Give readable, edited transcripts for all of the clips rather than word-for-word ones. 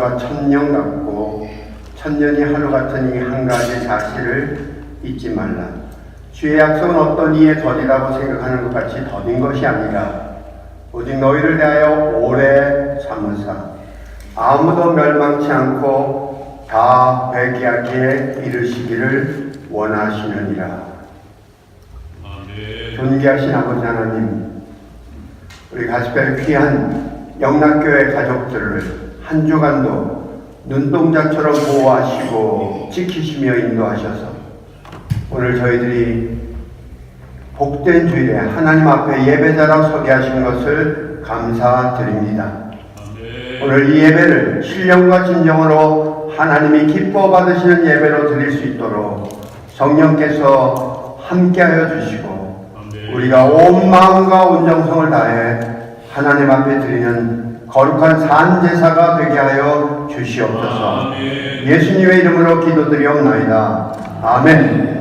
하루가 천년 같고 천년이 하루 같으니 한 가지 사실을 잊지 말라. 주의 약속은 어떤 이의 덫이라고 생각하는 것 같이 덫인 것이 아니라 오직 너희를 대하여 오래 참으사 아무도 멸망치 않고 다 회개하기에 이르시기를 원하시느니라. 아멘. 존귀하신 아버지 하나님, 우리 가시별 귀한 영락교회 가족들을 한 주간도 눈동자처럼 보호하시고 지키시며 인도하셔서 오늘 저희들이 복된 주일에 하나님 앞에 예배자로 서게 하신 것을 감사드립니다. 아멘. 오늘 이 예배를 신령과 진정으로 하나님이 기뻐 받으시는 예배로 드릴 수 있도록 성령께서 함께하여 주시고 아멘. 우리가 온 마음과 온 정성을 다해 하나님 앞에 드리는 거룩한 산제사가 되게 하여 주시옵소서. 아멘. 예수님의 이름으로 기도드리옵나이다. 아멘.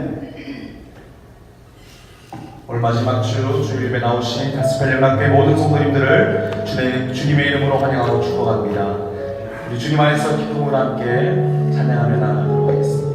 오늘 마지막 주 주일에 나오신 가스펠 연락교회 모든 성도님들을 주님의 이름으로 환영하고 축복합니다. 우리 주님 안에서 기쁨으로 함께 찬양하며 나아가도록 하겠습니다.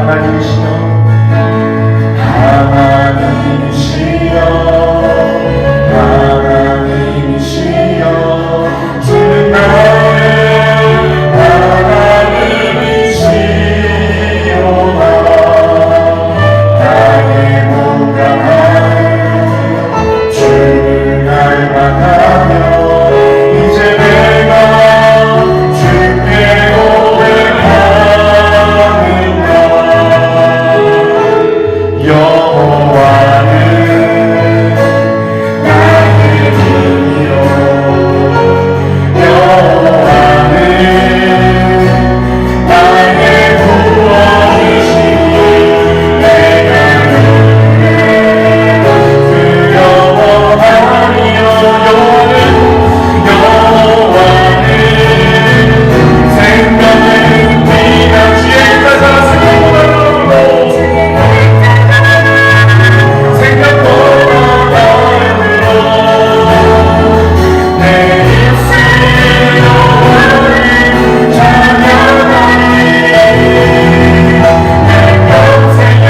하나님이시여 하나님이시여 하나님이시여 주는 나의 하나님이시로다 나의 몸과 주를 닮아가며 이제 내가 주께 고백하는가 여호와는 나의 힘이요 여호와는 나의 구원이시니 내가 두려워하리요 여호와는 생명의 은비나 지혜 가자 생각보다 내 입술이 영원히 찬양하리 내 평생에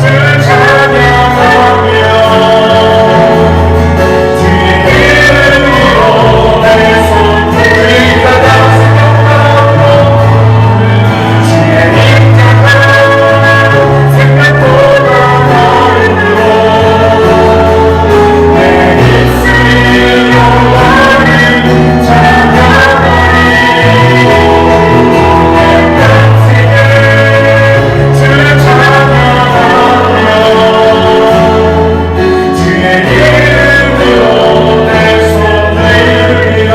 주를 찬양하며 주의 이름으로 내 손 들이다가 주의 임재가 생각보다 넓으로 내 입술이 영원히 찬양하리 내 평생에 주를 찬양하며 주의 이름으로 내 손 들이라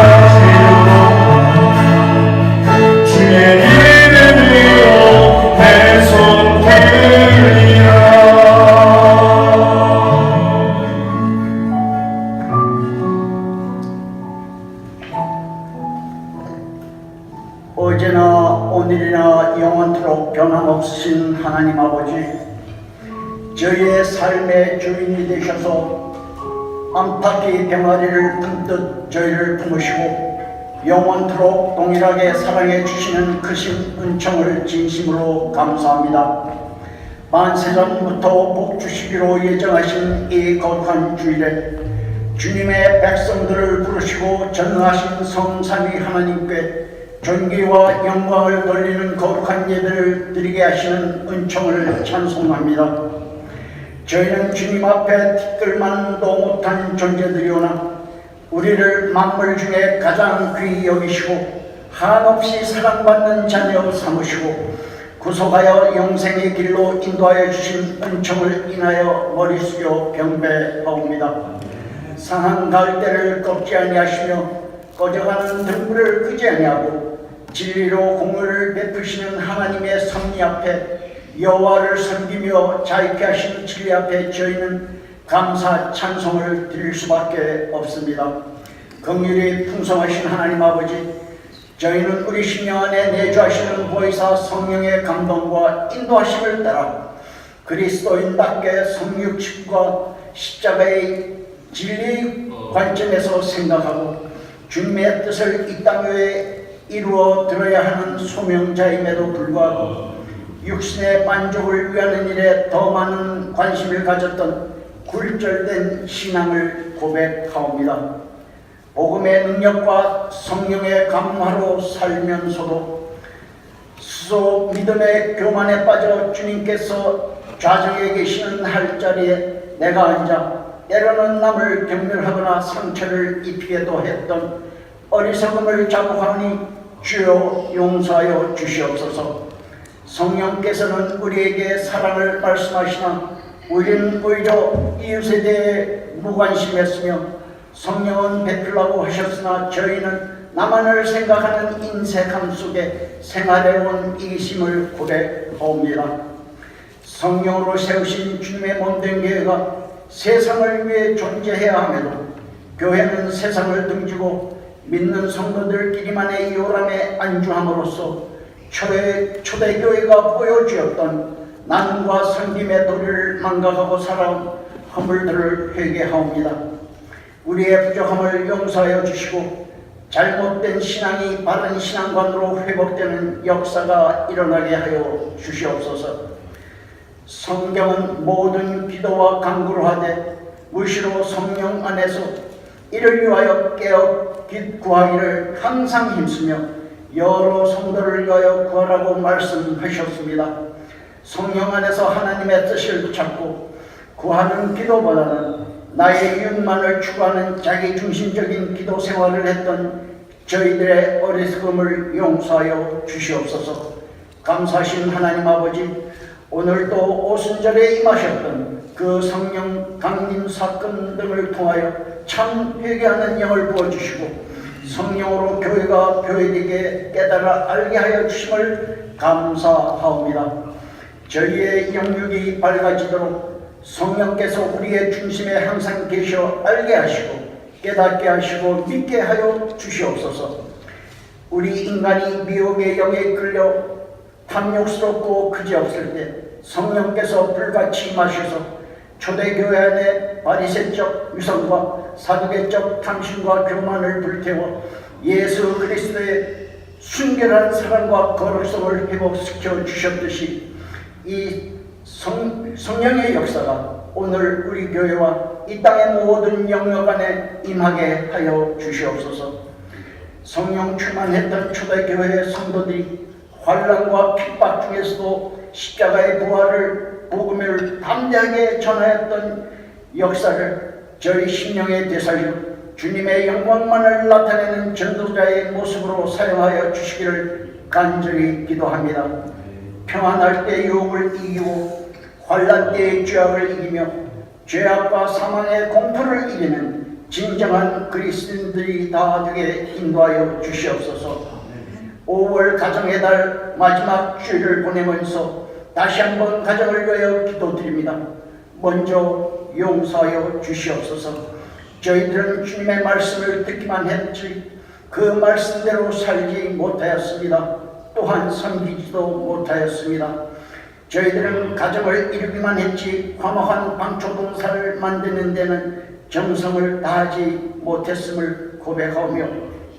주의 이름으로 내 손 들이라 어제나 오늘이나 영원토록 변함없으신 하나님 아버지, 저희의 삶의 주인이 되셔서 암탉이 병아리를 품듯 저희를 품으시고 영원토록 동일하게 사랑해 주시는 크신 은총을 진심으로 감사합니다. 만세전부터 복 주시기로 예정하신 이 거룩한 주일에 주님의 백성들을 부르시고 전능하신 성삼위 하나님께 존귀와 영광을 돌리는 거룩한 예배를 드리게 하시는 은총을 찬송합니다. 저희는 주님 앞에 티끌만도 못한 존재들이오나 우리를 만물 중에 가장 귀히 여기시고 한없이 사랑받는 자녀 삼으시고 구속하여 영생의 길로 인도하여 주신 은총을 인하여 머리 숙여 경배하옵니다. 상한 갈대를 꺾지 아니하시며 꺼져가는 등불을 끄지 아니하고 진리로 공의를 베푸시는 하나님의 섭리 앞에 여호와를 섬기며 자유케 하신 진리 앞에 저희는 감사 찬송을 드릴 수밖에 없습니다. 긍휼이 풍성하신 하나님 아버지, 저희는 우리 심령 안에 내주하시는 보혜사 성령의 감동과 인도하심을 따라 그리스도인답게 성육식과 십자가의 진리 관점에서 생각하고 주님의 뜻을 이 땅 위에 이루어 들어야 하는 소명자임에도 불구하고 육신의 만족을 위하는 일에 더 많은 관심을 가졌던 굴절된 신앙을 고백하옵니다. 복음의 능력과 성령의 감화로 살면서도 스스로 믿음의 교만에 빠져 주님께서 좌정에 계시는 할 자리에 내가 앉아 때로는 남을 경멸하거나 상처를 입히게도 했던 어리석음을 자복하니 주여 용서하여 주시옵소서. 성령께서는 우리에게 사랑을 말씀하시나 우리는 오히려 이웃에 대해 무관심했으며 성령은 베풀라고 하셨으나 저희는 나만을 생각하는 인색함 속에 생활해온 이기심을 고백하옵니다. 성령으로 세우신 주님의 몸된 교회가 세상을 위해 존재해야 함에도 교회는 세상을 등지고 믿는 성도들끼리만의 이오람에 안주함으로써 초대교회가 보여주었던 나눔과 섬김의 도리를 망각하고 살아온 허물들을 회개하옵니다. 우리의 부족함을 용서하여 주시고 잘못된 신앙이 바른 신앙관으로 회복되는 역사가 일어나게 하여 주시옵소서. 성경은 모든 기도와 간구를 하되 무시로 성령 안에서 이를 위하여 깨어 구하기를 항상 힘쓰며 여러 성도를 위하여 구하라고 말씀하셨습니다. 성령 안에서 하나님의 뜻을 찾고 구하는 기도보다는 나의 이익만을 추구하는 자기중심적인 기도 생활을 했던 저희들의 어리석음을 용서하여 주시옵소서. 감사하신 하나님 아버지, 오늘도 오순절에 임하셨던 그 성령 강림 사건 등을 통하여 참 회개하는 영을 부어주시고 성령으로 교회가 교회에게 깨달아 알게 하여 주심을 감사하옵니다. 저희의 영육이 밝아지도록 성령께서 우리의 중심에 항상 계셔 알게 하시고 깨닫게 하시고 믿게 하여 주시옵소서. 우리 인간이 미혹의 영에 끌려 탐욕스럽고 그지없을 때 성령께서 불같이 임하셔서 초대교회 안에 바리새적 위선과 사두개적 탐심과 교만을 불태워 예수 그리스도의 순결한 사랑과 거룩성을 회복시켜 주셨듯이 이 성령의 역사가 오늘 우리 교회와 이 땅의 모든 영역 안에 임하게 하여 주시옵소서. 성령 충만했던 초대교회의 성도들이 환난과 핍박 중에서도 십자가의 부활을 복음을 담대하게 전하였던 역사를 저희 심령에 되살려 주님의 영광만을 나타내는 전도자의 모습으로 사용하여 주시기를 간절히 기도합니다. 평안할 때 유혹을 이기고 환난 때의 죄악을 이기며 죄악과 사망의 공포를 이기는 진정한 그리스도인들이 다 되게 인도하여 주시옵소서. 5월 가정의 달 마지막 주일을 보내면서 다시 한번 가정을 위하여 기도드립니다. 먼저 용서하여 주시옵소서. 저희들은 주님의 말씀을 듣기만 했지 그 말씀대로 살지 못하였습니다. 또한 섬기지도 못하였습니다. 저희들은 가정을 이루기만 했지 화목한 방초동사를 만드는 데는 정성을 다하지 못했음을 고백하며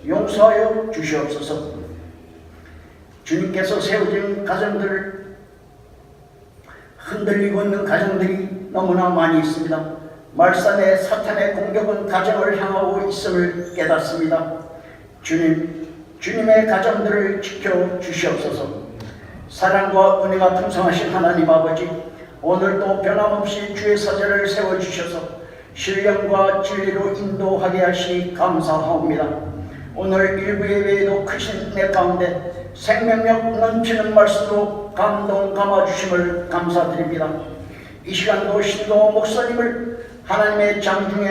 용서하여 주시옵소서. 주님께서 세우신 가정들을 흔들리고 있는 가정들이 너무나 많이 있습니다. 말씀의 사탄의 공격은 가정을 향하고 있음을 깨닫습니다. 주님의 가정들을 지켜 주시옵소서. 사랑과 은혜가 풍성하신 하나님 아버지, 오늘도 변함없이 주의 사제를 세워주셔서 신령과 진리로 인도하게 하시니 감사하옵니다. 오늘 일부 예배에도 크신 내 가운데 생명력 넘치는 말씀으로 감동 감아주심을 감사드립니다. 이 시간도 신도 목사님을 하나님의 장중에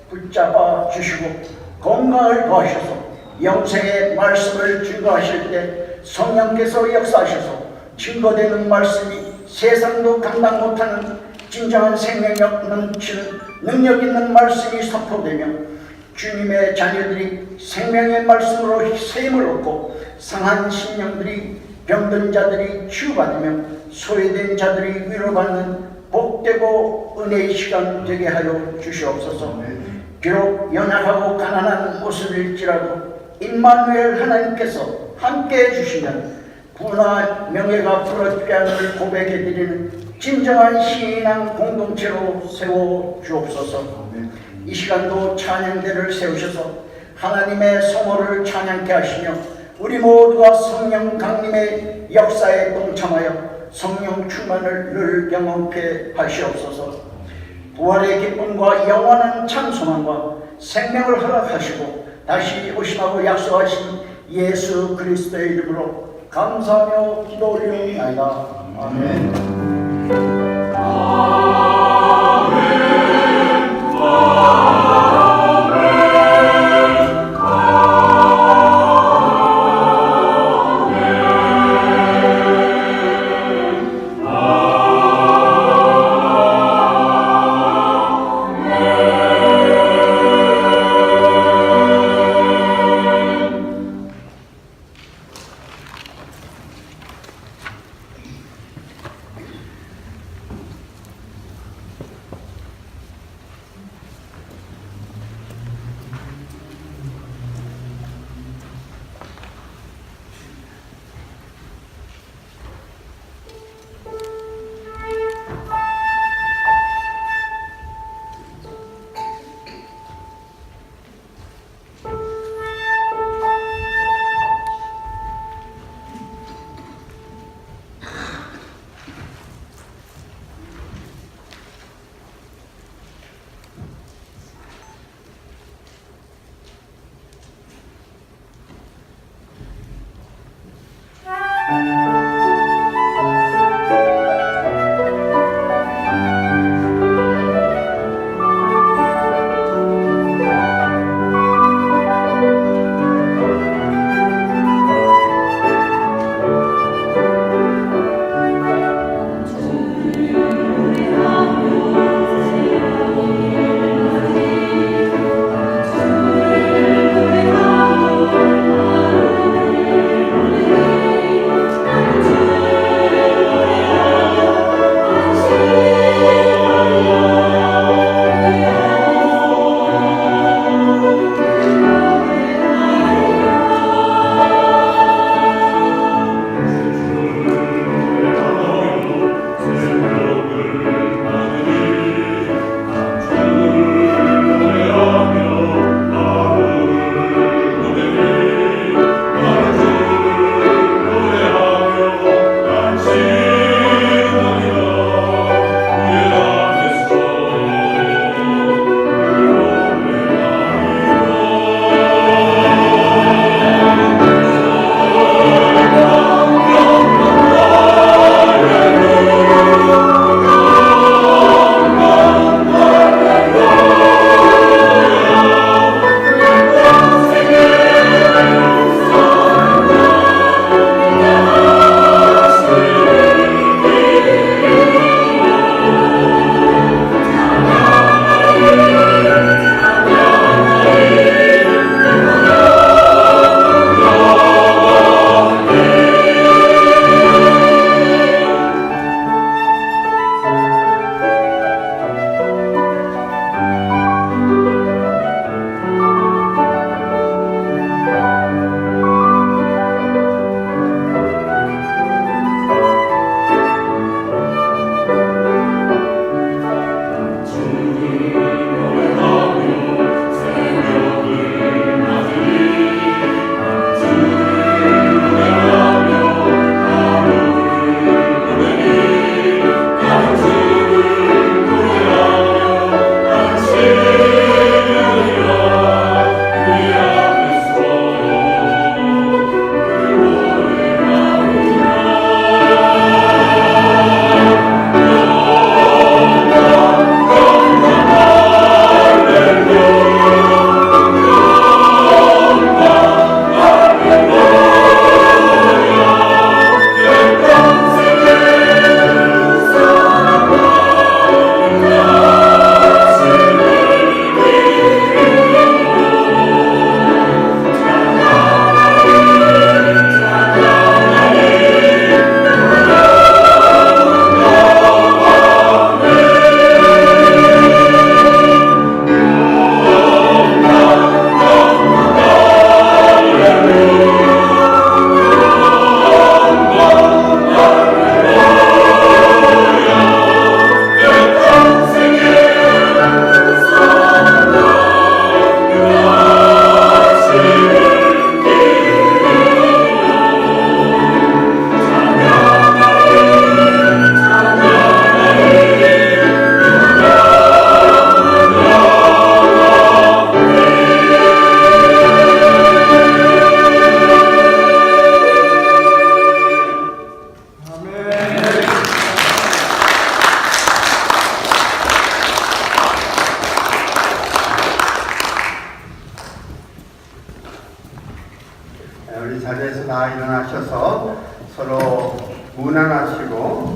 붙잡아 주시고 건강을 더하셔서 영생의 말씀을 증거하실 때 성령께서 역사하셔서 증거되는 말씀이 세상도 감당 못하는 진정한 생명력 넘치는 능력 있는 말씀이 선포되며 주님의 자녀들이 생명의 말씀으로 세임을 얻고 상한 심령들이 병든 자들이 치유받으며 소외된 자들이 위로받는 복되고 은혜의 시간 되게 하여 주시옵소서. 비록 연약하고 가난한 모습일지라도 임마누엘 하나님께서 함께해 주시면 부나 명예가 부러지지 않을 고백해드리는 진정한 신앙 공동체로 세워 주옵소서. 이 시간도 찬양대를 세우셔서 하나님의 성호를 찬양케 하시며 우리 모두가 성령 강림의 역사에 동참하여 성령 충만을 늘 경험케 하시옵소서. 부활의 기쁨과 영원한 찬송함과 생명을 허락하시고 다시 오심하고 약속하신 예수 그리스도의 이름으로 감사하며 기도 올리옵나이다. 아멘.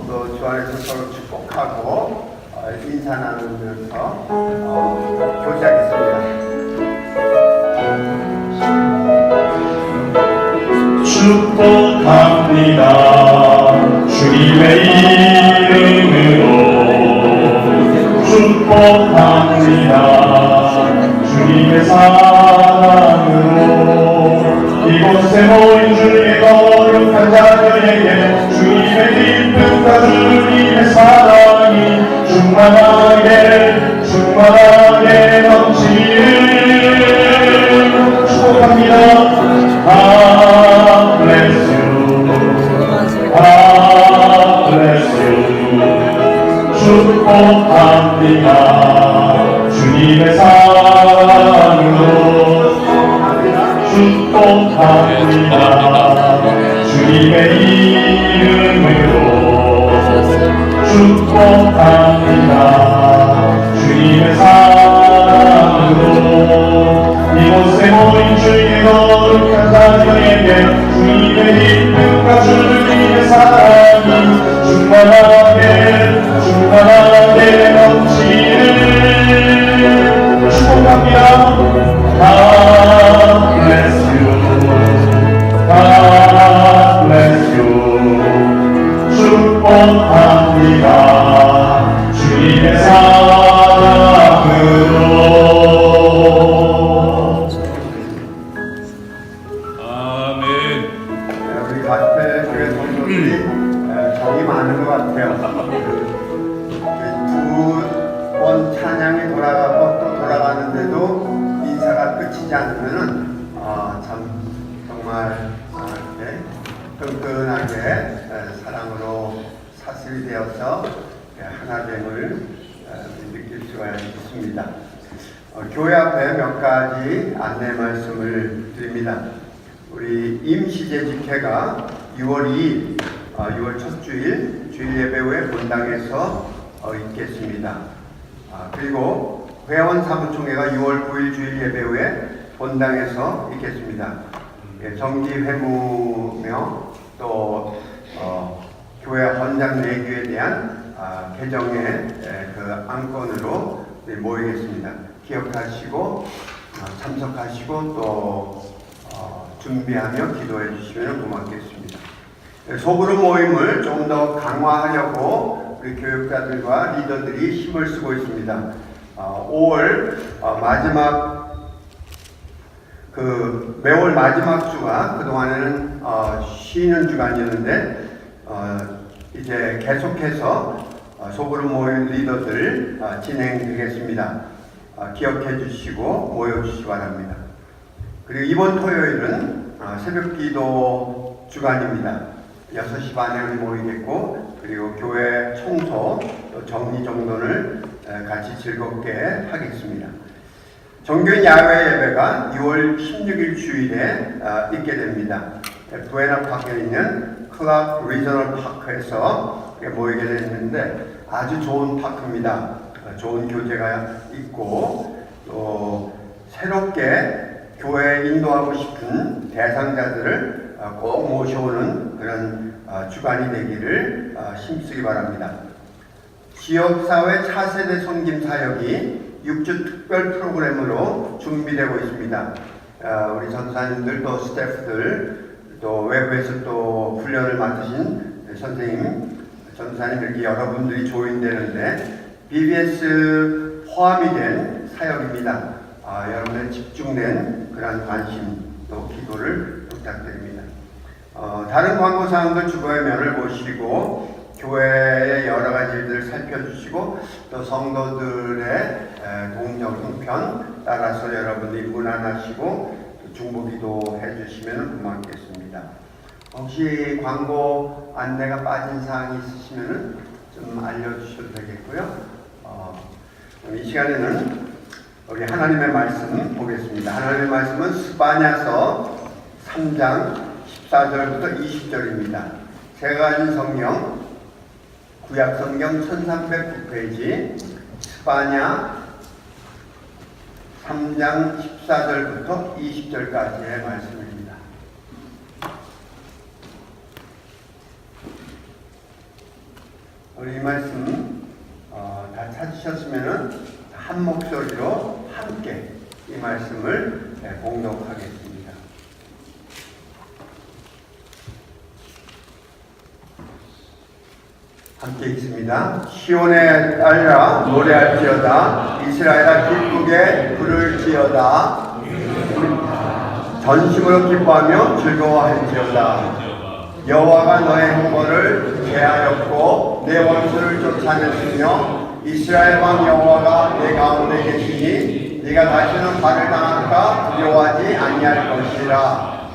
또 주 안에서 서로 축복하고 인사 나누면서 교제하겠습니다. 축복합니다. 주님의 이름으로 축복합니다. 주님의 사랑으로 이곳에 모인 주님의 거룩한 자녀에게 주님의 기쁨과 주님의 사랑이 충만하게 넘치는 축복합니다. God bless you. God bless you. 축복합니다. 주님의 사랑으로 축복합니다. 주님의 이름으로 축복합니다. 주님의 사랑으로 이곳에 모인 주님의 거룩한 자녀에게 주님의 기쁨과 주님의 사랑이 충만하게 넘치는 축복합니다. God bless you. God bless you. 축복합니다. 주님의 사랑으로. 우리 가스펠 교회 성도들이 정이 많은 것 같아요. 두 번 찬양이 돌아가고 또 돌아가는데도 인사가 끝이지 않으면은 참 정말 이렇게 끈끈하게 사랑으로 사슬이 되어서 하나됨을 느낄 수가 있습니다. 교회 앞에 몇 가지 안내 말씀을 드립니다. 우리 임시재직회가 6월 2일, 6월 첫 주일 주일 예배 후에 본당에서 있겠습니다. 그리고 회원 사무총회가 6월 9일 주일 예배 후에 본당에서 있겠습니다. 정기 회무며 또 교회 헌장 내규에 대한 개정의 그 안건으로 모이겠습니다. 기억하시고 참석하시고 또 준비하며 기도해 주시면 고맙겠습니다. 소그룹 모임을 좀 더 강화하려고 우리 교육자들과 리더들이 힘을 쓰고 있습니다. 5월 마지막 매월 마지막 주가 그동안에는 쉬는 주간이었는데 이제 계속해서 소그룹 모임 리더들 진행되겠습니다. 기억해 주시고 모여 주시기 바랍니다. 그리고 이번 토요일은 새벽기도 주간입니다. 6시 반에 우리 모이겠고 그리고 교회 청소 또 정리정돈을 같이 즐겁게 하겠습니다. 정교인 야외 예배가 6월 16일 주일에 있게 됩니다. 부에나 파크에 있는 클럽 리저널 파크에서 모이게 됐는데 아주 좋은 파크입니다. 좋은 교제가 있고 또 새롭게 교회에 인도하고 싶은 대상자들을 꼭 모셔오는 그런 주간이 되기를 힘쓰기 바랍니다. 지역사회 차세대 섬김 사역이 6주 특별 프로그램으로 준비되고 있습니다. 우리 전사님들 또 스태프들 또 외부에서 또 훈련을 맡으신 선생님, 전사님 이렇게 여러분들이 조인되는데 BBS 포함이 된 사역입니다. 여러분의 집중된 그런 관심 또 기도를 부탁드립니다. 다른 광고사항들 주보의면을 보시고 교회의 여러 가지 일들을 살펴주시고 또 성도들의 동정 형편 따라서 여러분들이 문안하시고 중보기도 해주시면 고맙겠습니다. 혹시 광고 안내가 빠진 사항이 있으시면 좀 알려주셔도 되겠고요. 이 시간에는 우리 하나님의 말씀 보겠습니다. 하나님의 말씀은 스바냐서 3장 14절부터 20절입니다. 제가 가진 성경 구약 성경 1309페이지 스바냐 3장 14절부터 20절까지의 말씀입니다. 우리 이 말씀 다 찾으셨으면은 한 목소리로 함께 이 말씀을 봉독하겠습니다. 함께 있습니다. 시온의 딸아 노래할지어다. 이스라엘아 기쁘게 부를지어다. 전심으로 기뻐하며 즐거워할지어다. 여호와가 너의 행보를 제하였고 내 원수를 쫓아냈으며 이스라엘 왕 여호와가 내 가운데 계시니 네가 다시는 발을 당할까 두려워하지 아니할 것이라.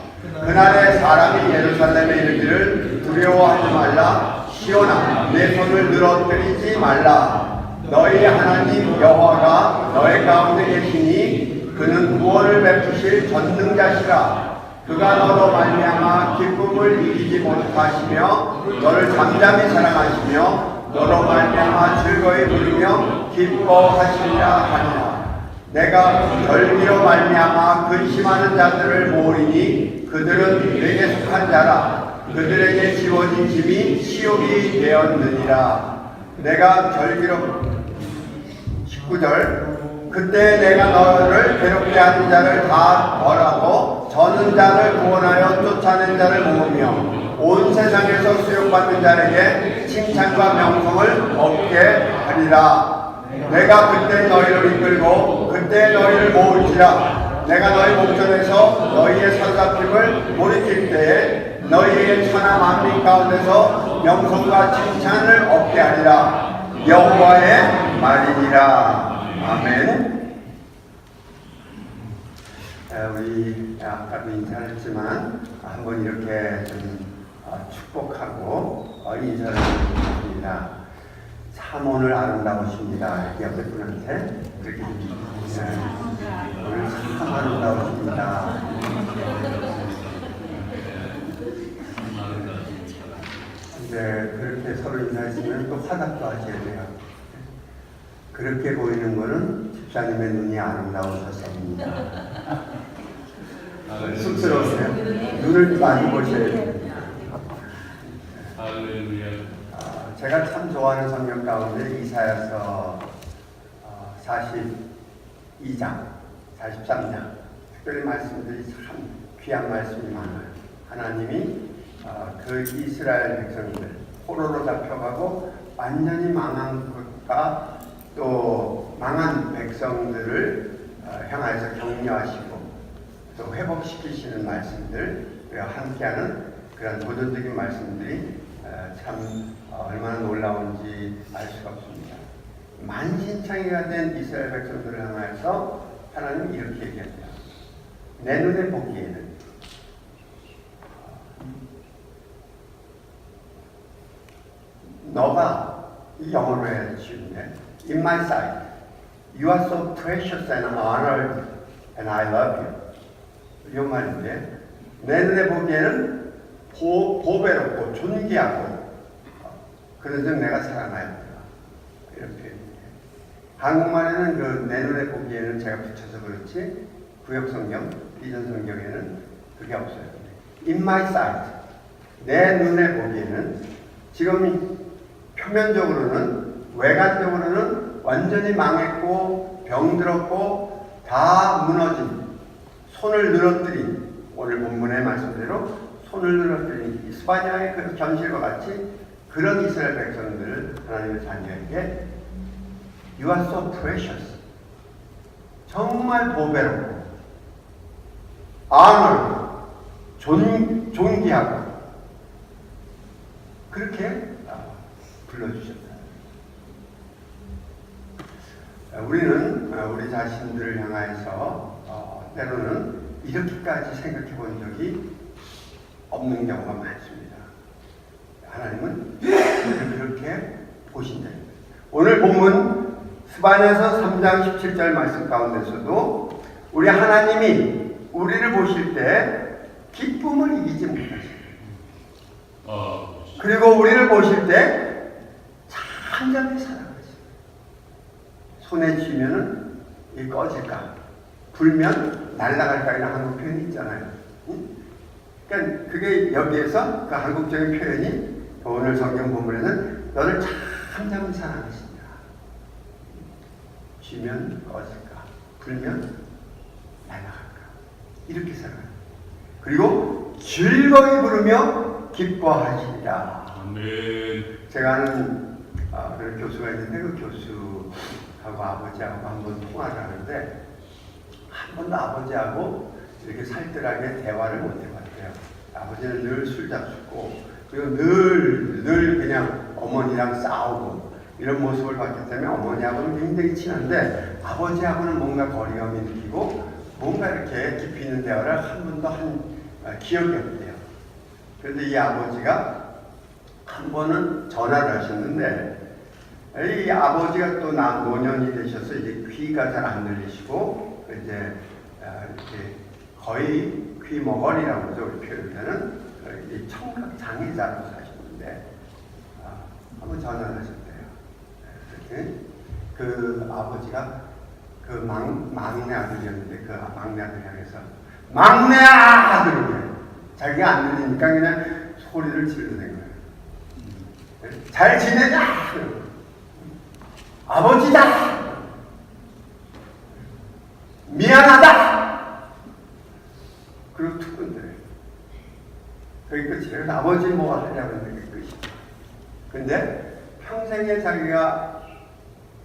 그날에 사람이 예루살렘에 이르기를 두려워하지 말라. 시온아 내 손을 늘어뜨리지 말라. 너희 하나님 여호와가 너의 가운데 계시니 그는 구원을 베푸실 전능자시라. 그가 너로 말미암아 기쁨을 이기지 못하시며 너를 잠잠히 사랑하시며 너로 말미암아 즐거이 부르며 기뻐하시리라 하니라. 내가 절기로 말미암아 근심하는 자들을 모으리니 그들은 내게 속한 자라. 그들에게 지워진 짐이 시욕이 되었느니라. 내가 절기로 19절 그때 내가 너를 괴롭게 하는 자를 다 벌하고 저는 자를 구원하여 쫓아낸 자를 모으며 온 세상에서 수용받는 자에게 칭찬과 명성을 얻게 하리라. 내가 그때 너희를 이끌고 그때 너희를 모을지라. 내가 너희 목전에서 너희의 사사팀을 돌이킬 때에 너희의 천하 만민 가운데서 명성과 칭찬을 얻게 하리라. 여호와의 말이니라. 아멘. 우리 아까도 인사를 했지만 한번 이렇게 좀 축복하고 인사를 드리겠습니다. 참 오늘 아름다우십니다. 이렇게 옆에 분한테 그렇게 오늘 참 아름다우십니다. 이제 그렇게 서로 인사했으면 또 화답도 하셔야 돼요. 그렇게 보이는 거는 집사님의 눈이 아름다우셔서입니다. 쑥스러우세요? 눈을 많이 보셔야 됩니다. 제가 참 좋아하는 성경 가운데 이사야서 42장, 43장 특별히 말씀들이 참 귀한 말씀이 많아요. 하나님이 그 이스라엘 백성들 포로로 잡혀가고 완전히 망한 것과 또 망한 백성들을 향하여서 격려하시고 또 회복시키시는 말씀들, 함께하는 그런 도전적인 말씀들이 참 얼마나 놀라운지 알 수가 없습니다. 만신창이가 된 이스라엘 백성들을 향하여서 하나님이 이렇게 얘기합니다. 내 눈에 보기에는 너가, 이 영어로 해야 쉬운데, in my sight, you are so precious and honored and I love you. 이 말인데, 내 눈에 보기에는 보배롭고 존귀하고 그런즉 내가 사랑하였다. 이렇게 표현해요. 한국말에는 그 내 눈에 보기에는 제가 붙여서 그렇지 구역성경, 비전성경에는 그게 없어요. In my sight, 내 눈에 보기에는 지금 표면적으로는 외관적으로는 완전히 망했고 병들었고 다 무너진 손을 늘어뜨린 오늘 본문의 말씀대로 손을 늘어뜨린 이스파냐의 그 견실과 같이 그런 이스라엘 백성들을 하나님의 자녀에게 You are so precious. 정말 보배롭고 honor, 존귀하고 그렇게 불러주셨다. 우리는 우리 자신들을 향하여서 때로는 이렇게까지 생각해 본 적이 없는 경우가 많습니다. 하나님은 그렇게 보신다. 오늘 본문 스바냐서 3장 17절 말씀 가운데서도 우리 하나님이 우리를 보실 때 기쁨을 이기지 못하십니다. 그리고 우리를 보실 때 잠잠히 사랑하십니다. 손에 쥐면은 이 꺼질까? 불면 날아갈까? 이런 한국 표현이 있잖아요. 그러니까 그게 여기에서 그 한국적인 표현이 오늘 성경 본문에는 너를 잠잠히 사랑하신다. 쥐면 꺼질까, 불면 날아갈까, 이렇게 살아요. 그리고 즐거이 부르며 기뻐하시리라. 아멘. 제가 아는 그런 교수가 있는데 그 교수하고 아버지하고 한번 통화를 하는데 한 번도 아버지하고 이렇게 살뜰하게 대화를 못 해봤대요. 아버지는 늘 술잡수고 그리고 늘 그냥 어머니랑 싸우고 이런 모습을 봤기 때문에 어머니하고는 굉장히 친한데 아버지하고는 뭔가 거리감이 느끼고 뭔가 이렇게 깊이 있는 대화를 한 번도 한 기억이 없대요. 그런데 이 아버지가 한 번은 전화를 하셨는데 이 아버지가 또 노년이 되셔서 이제 귀가 잘 안 들리시고 이제 이렇게 거의 귀 머거리라고 그러죠. 우리 표현하는 청각 장애자로 사셨는데 한번 전화를 하셨대요. 그랬더니 그 아버지가 그 막내 아들이었는데 그 막내 아들 향해서 막내 아들! 자기가 안 들리니까 그냥 소리를 지르는 거예요. 잘 지내냐? 아버지다! 미안하다! 그리고 툭 건드려요. 그게 끝이에요. 그래서 아버지 뭐 하려고 했는데 그게 끝이에요. 근데 평생에 자기가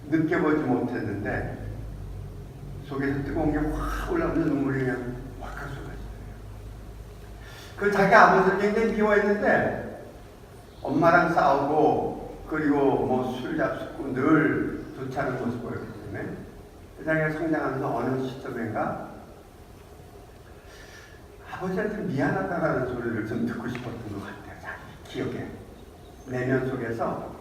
느껴보지 못했는데 속에서 뜨거운 게 확 올라오면서 눈물이 그냥 확 쏟아져요. 그 자기 아버지를 굉장히 미워했는데 엄마랑 싸우고 그리고 뭐 술 잡수고 늘 좋지 않은 모습 보였기 때문에 자기가 성장하면서 어느 시점인가 아버지한테 미안하다라는 소리를 좀 듣고 싶었던 것 같아요. 자기 기억에 내면 속에서.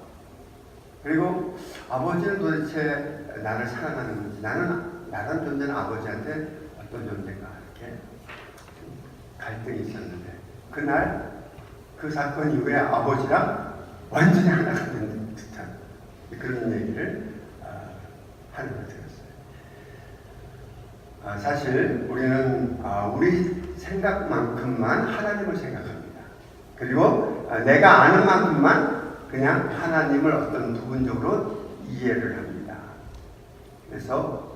그리고 아버지는 도대체 나를 사랑하는 건지 나란 존재는 아버지한테 어떤 존재인가 이렇게 갈등이 있었는데 그날 그 사건 이후에 아버지랑 완전히 하나가 된 듯한 그런 얘기를 하는 걸 들었어요. 사실 우리는 우리 생각만큼만 하나님을 생각합니다. 그리고 내가 아는 만큼만 그냥 하나님을 어떤 부분적으로 이해를 합니다. 그래서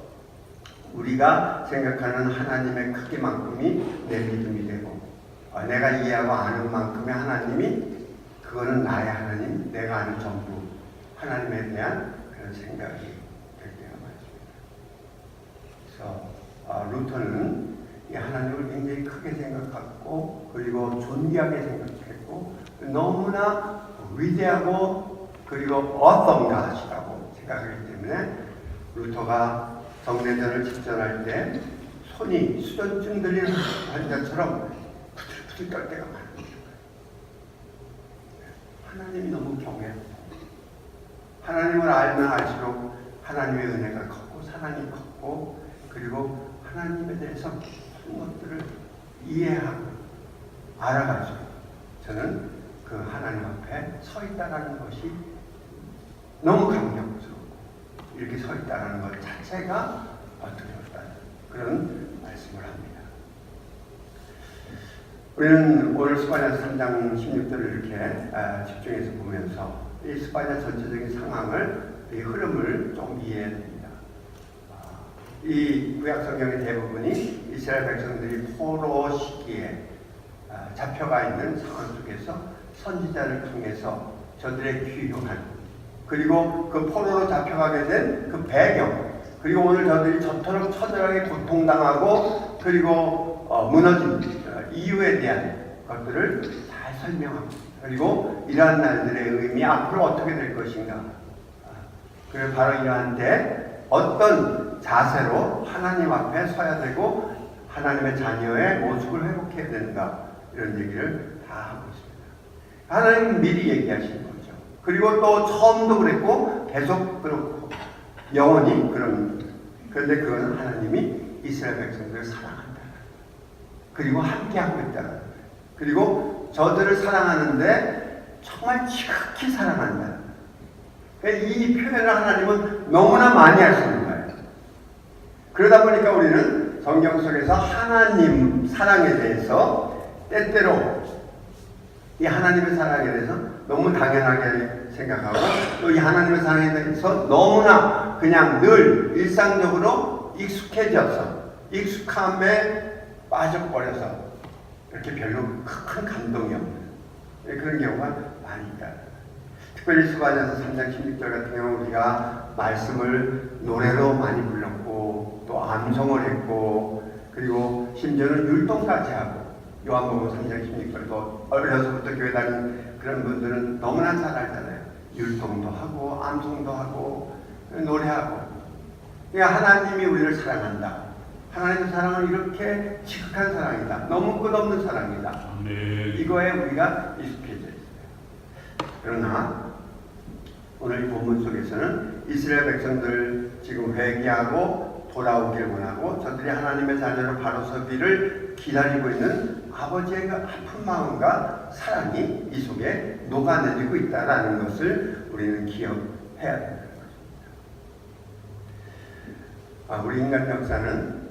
우리가 생각하는 하나님의 크기만큼이 내 믿음이 되고 내가 이해하고 아는 만큼의 하나님이 그거는 나의 하나님, 내가 아는 전부 하나님에 대한 그런 생각이 될 때가 많습니다. 그래서 루터는 이 하나님을 굉장히 크게 생각했고 그리고 존귀하게 생각했고 너무나 위대하고 그리고 어떤가시라고 생각하기 때문에 루터가 정례전을 집전할 때 손이 수전증 들리는 환자처럼 부들부들 떨 때가 많습니다. 하나님이 너무 경외하고 하나님을 알면 알수록 하나님의 은혜가 컸고 사랑이 컸고 그리고 하나님에 대해서 모든 것들을 이해하고 알아갈수록 저는 그 하나님 앞에 서 있다라는 것이 너무 감격스럽고 이렇게 서 있다라는 것 자체가 두렵다는 그런 말씀을 합니다. 우리는 오늘 스바냐 3장 16절을 이렇게 집중해서 보면서 이 스바냐 전체적인 상황을 이 흐름을 좀 이해해야 됩니다. 이 구약 성경의 대부분이 이스라엘 백성들이 포로 시기에 잡혀가 있는 상황 속에서 선지자를 통해서 저들의 귀용한 그리고 그 포로로 잡혀가게 된 그 배경 그리고 오늘 저들이 저토록 처절하게 고통당하고 그리고 무너진 이유에 대한 것들을 잘 설명합니다. 그리고 이러한 날들의 의미 앞으로 어떻게 될 것인가 그리고 바로 이러한 때 어떤 자세로 하나님 앞에 서야 되고 하나님의 자녀의 모습을 회복해야 된다 이런 얘기를 다 하고 있습니다. 하나님은 미리 얘기하시는 거죠. 그리고 또 처음도 그랬고 계속 그렇고 영원히 그런 그런데 그건 하나님이 이스라엘 백성들을 사랑한다. 그리고 함께하고 있다. 그리고 저들을 사랑하는데 정말 지극히 사랑한다. 이 표현을 하나님은 너무나 많이 하시는 거예요. 그러다 보니까 우리는 성경 속에서 하나님 사랑에 대해서 때때로 이 하나님의 사랑에 대해서 너무 당연하게 생각하고 또 이 하나님의 사랑에 대해서 너무나 그냥 늘 일상적으로 익숙해져서 익숙함에 빠져버려서 이렇게 별로 큰 감동이 없는 그런 경우가 많이 있다. 특별히 수반에서 3장 16절 같은 경우 우리가 말씀을 노래로 많이 불렀고 또 암송을 했고 그리고 심지어는 율동까지 하고 요한복음 3장 16절도 어려서부터 교회 다니는 그런 분들은 너무나 잘 알잖아요. 율동도 하고 암송도 하고 노래하고 그러니까 하나님이 우리를 사랑한다. 하나님의 사랑은 이렇게 지극한 사랑이다. 너무 끝없는 사랑이다. 이거에 우리가 익숙해져 있어요. 그러나 오늘 이 본문 속에서는 이스라엘 백성들 지금 회개하고 돌아오길 원하고 저들이 하나님의 자녀로 바로 서기를 기다리고 있는 아버지의 그 아픈 마음과 사랑이 이 속에 녹아내리고 있다는 것을 우리는 기억해야 된다는 것입니다. 우리 인간 역사는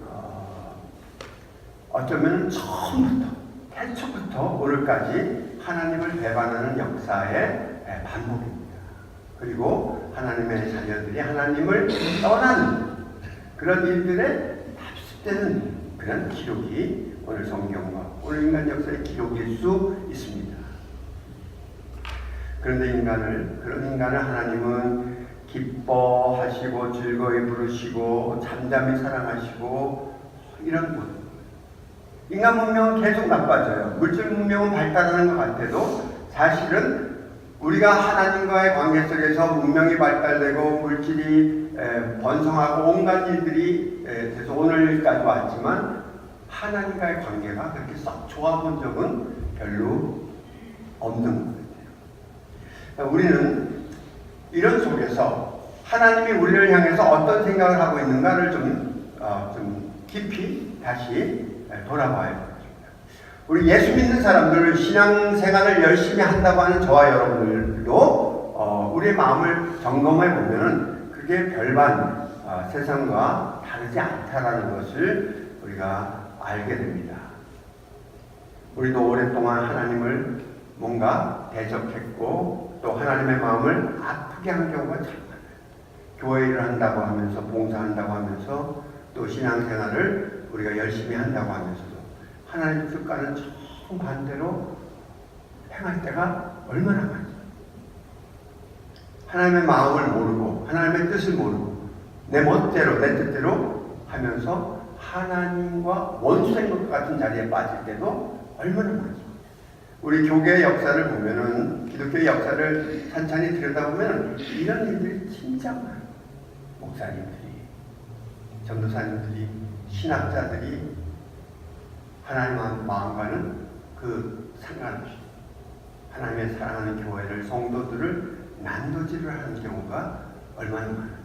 어쩌면 처음부터 태초부터 오늘까지 하나님을 배반하는 역사의 반복입니다. 그리고 하나님의 자녀들이 하나님을 떠나는 그런 일들에 답습되는 그런 기록이 오늘 성경과 오늘 인간 역사의 기록일 수 있습니다. 그런데 그런 인간을 하나님은 기뻐하시고 즐거이 부르시고 잠잠히 사랑하시고 이런 분. 인간 문명은 계속 나빠져요. 물질 문명은 발달하는 것 같아도 사실은 우리가 하나님과의 관계 속에서 문명이 발달되고 물질이 번성하고 온갖 일들이 돼서 오늘까지 왔지만 하나님과의 관계가 그렇게 썩 좋아본 적은 별로 없는 것 같아요. 우리는 이런 속에서 하나님이 우리를 향해서 어떤 생각을 하고 있는가를 좀 깊이 다시 돌아봐야 됩니다. 우리 예수 믿는 사람들 신앙생활을 열심히 한다고 하는 저와 여러분들도 우리의 마음을 점검해 보면은 그게 별반 세상과 다르지 않다라는 것을 우리가 알게 됩니다. 우리도 오랫동안 하나님을 뭔가 대적했고 또 하나님의 마음을 아프게 한 경우가 참 많아요. 교회 일을 한다고 하면서 봉사한다고 하면서 또 신앙생활을 우리가 열심히 한다고 하면서도 하나님 뜻과는 정반대로 행할 때가 얼마나 많죠. 하나님의 마음을 모르고 하나님의 뜻을 모르고 내 멋대로 내 뜻대로 하면서 하나님과 원수된 것 같은 자리에 빠질 때도 얼마나 많죠. 우리 교계의 역사를 보면은 기독교의 역사를 찬찬히 들여다보면 이런 일들이 진짜 많아요. 목사님들이, 전도사님들이, 신학자들이 하나님의 마음과는 그 상관없이 하나님의 사랑하는 교회를 성도들을 난도질을 하는 경우가 얼마나 많은지.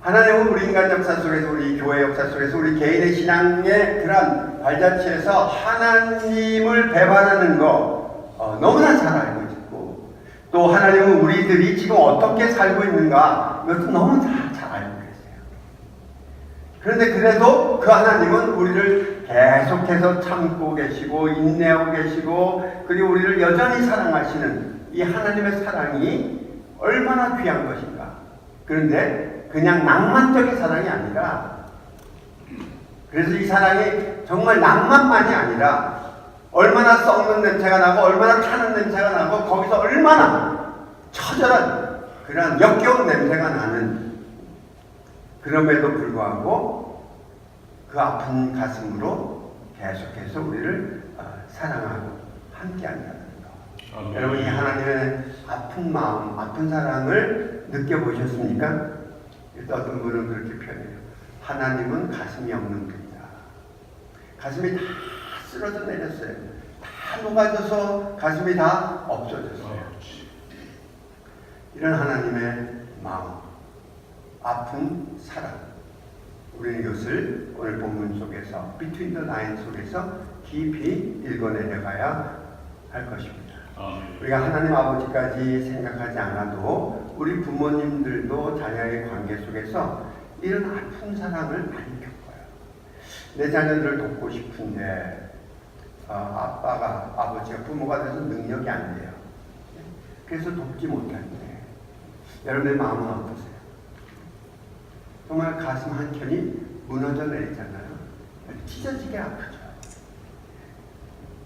하나님은 우리 인간 역사 속에서 우리 교회 역사 속에서 우리 개인의 신앙의 그런 발자취에서 하나님을 배반하는 거 너무나 잘 알고 있고 또 하나님은 우리들이 지금 어떻게 살고 있는가 이것도 너무 잘 알고 계세요. 그런데 그래도 그 하나님은 우리를 계속해서 참고 계시고 인내하고 계시고 그리고 우리를 여전히 사랑하시는 이 하나님의 사랑이 얼마나 귀한 것인가. 그런데 그냥 낭만적인 사랑이 아니라 그래서 이 사랑이 정말 낭만만이 아니라 얼마나 썩는 냄새가 나고 얼마나 타는 냄새가 나고 거기서 얼마나 처절한 그런 역겨운 냄새가 나는 그럼에도 불구하고 그 아픈 가슴으로 계속해서 우리를 사랑하고 함께한다는 것. 여러분이 하나님의 아픈 마음, 아픈 사랑을 느껴보셨습니까? 어떤 분은 그렇게 표현해요. 하나님은 가슴이 없는 분이다. 가슴이 다 쓰러져 내렸어요. 다 녹아져서 가슴이 다 없어졌어요. 이런 하나님의 마음, 아픈 사랑. 우리는 이것을 오늘 본문 속에서 Between the Lines 속에서 깊이 읽어내려가야 할 것입니다. 우리가 하나님 아버지까지 생각하지 않아도 우리 부모님들도 자녀의 관계 속에서 이런 아픈 사랑을 많이 겪어요. 내 자녀들을 돕고 싶은데 아버지가 부모가 돼서 능력이 안 돼요. 그래서 돕지 못하는데 여러분의 마음은 어떠세요? 정말 가슴 한켠이 무너져 내리잖아요. 찢어지게 아프죠.